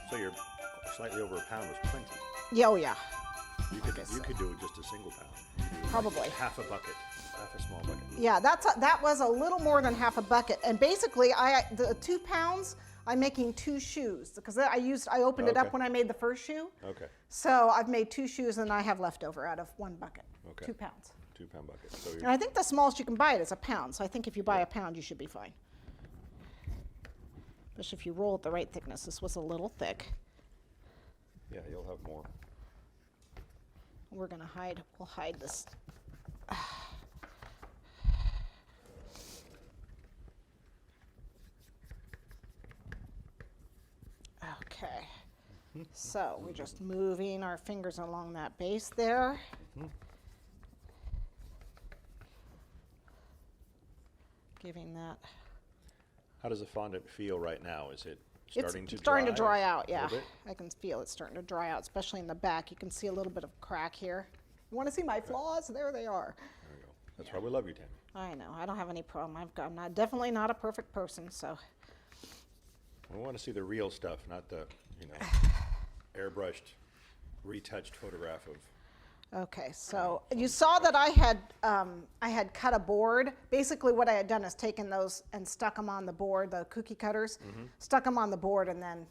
So you're slightly over a pound was plenty. Yeah, oh yeah. You could do just a single pound. Probably. Like half a bucket, half a small bucket. Yeah, that was a little more than half a bucket. And basically, the 2 pounds, I'm making 2 shoes because I opened it up when I made the first shoe. Okay. So I've made 2 shoes and I have leftover out of 1 bucket. Okay. 2 pounds. 2 pound bucket. So And I think the smallest you can buy it is a pound. So I think if you buy a pound, you should be fine. Especially if you roll it the right thickness. This was a little thick. yeah, you'll have more. We'll hide this. Okay. So we're just moving our fingers along that base there. Giving that. How does the fondant feel right now? Is it starting It's to starting to dry out, yeah. bit? I can feel it starting to dry out, especially in the back. You can see a little bit of crack here. You want to see my flaws? There they are. There we go. That's why we love you, Tami. I know. I don't have any problem. I'm definitely not a perfect person, so. We want to see the real stuff, not the, airbrushed, retouched photograph of. Okay, so you saw that I had cut a board. Basically, what I had done is taken those and stuck them on the board, the cookie cutters, stuck them on the board, and then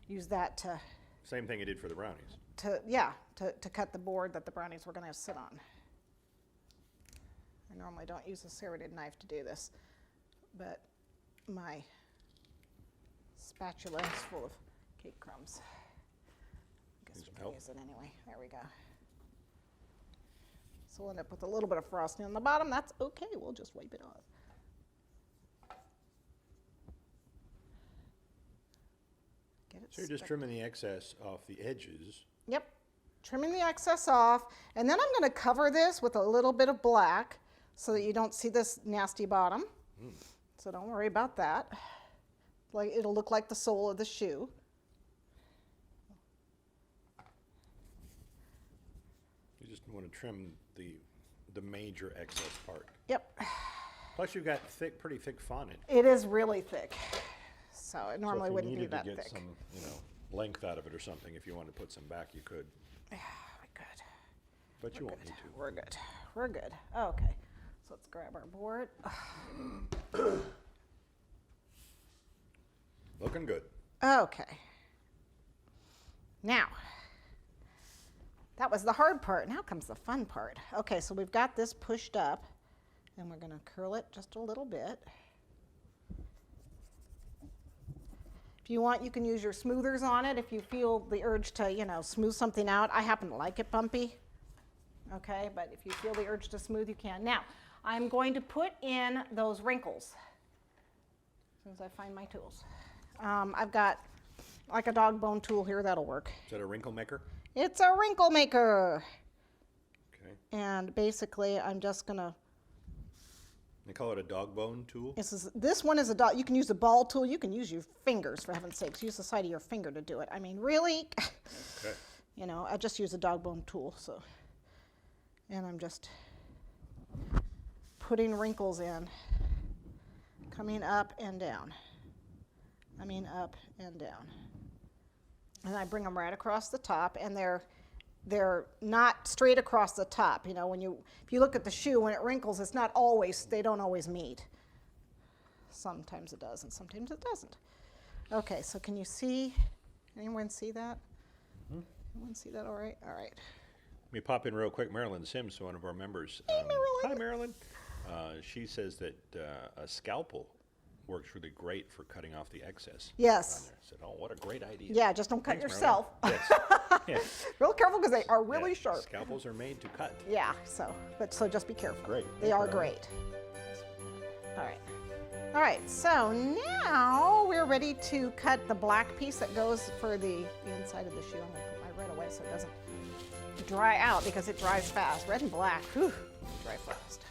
used that to. Same thing you did for the brownies. To cut the board that the brownies were going to sit on. I normally don't use a serrated knife to do this, but my spatula is full of cake crumbs. I guess we can use it anyway. There we go. So we'll end up with a little bit of frosting on the bottom. That's okay. We'll just wipe it off. Get it So you're just trimming the excess off the edges. Yep. Trimming the excess off. And then I'm going to cover this with a little bit of black so that you don't see this nasty bottom. So don't worry about that. Like it'll look like the sole of the shoe. You just want to trim the major excess part. Yep. Plus you've got pretty thick fondant. It is really thick. So it normally so if you wouldn't be needed that to get thick. some, length out of it or something, if you wanted to put some back, you could. Yeah, we could. But you won't need to. We're good. We're good. Okay. So let's grab our board. Looking good. Okay. Now, that was the hard part. Now comes the fun part. Okay, so we've got this pushed up, and we're going to curl it just a little bit. If you want, you can use your smoothers on it if you feel the urge to, smooth something out. I happen to like it bumpy. Okay, but if you feel the urge to smooth, you can. Now, I'm going to put in those wrinkles as soon as I find my tools. I've got like a dog bone tool here, that'll work. Is that a wrinkle maker? It's a wrinkle maker. Okay. And basically, I'm just gonna. They call it a dog bone tool? This one is a dog. You can use a ball tool. You can use your fingers, for heaven's sakes. Use the side of your finger to do it. I mean, really? Okay. I just use a dog bone tool, so. And I'm just putting wrinkles in, coming up and down. Coming up and down. And I bring them right across the top, and they're not straight across the top. If you look at the shoe, when it wrinkles, it's not always, they don't always meet. Sometimes it does, and sometimes it doesn't. Okay, so can you see, anyone see that? Anyone see that all right? All right. Let me pop in real quick. Marilyn Sims, one of our members. Hey, Marilyn. Hi, Marilyn. She says that a scalpel works really great for cutting off the excess. Yes. I said, oh, what a great idea. Yeah, just don't cut Thanks, yourself. Yes. Yes. Real careful because they are really Yeah. sharp. Scalpels are made to cut. Yeah, so just be careful. Great. They are great. All right. All right, so now we're ready to cut the black piece that goes for the inside of the shoe. I'm going to put my red away so it doesn't dry out because it dries fast. Red and black, whew, dry fast.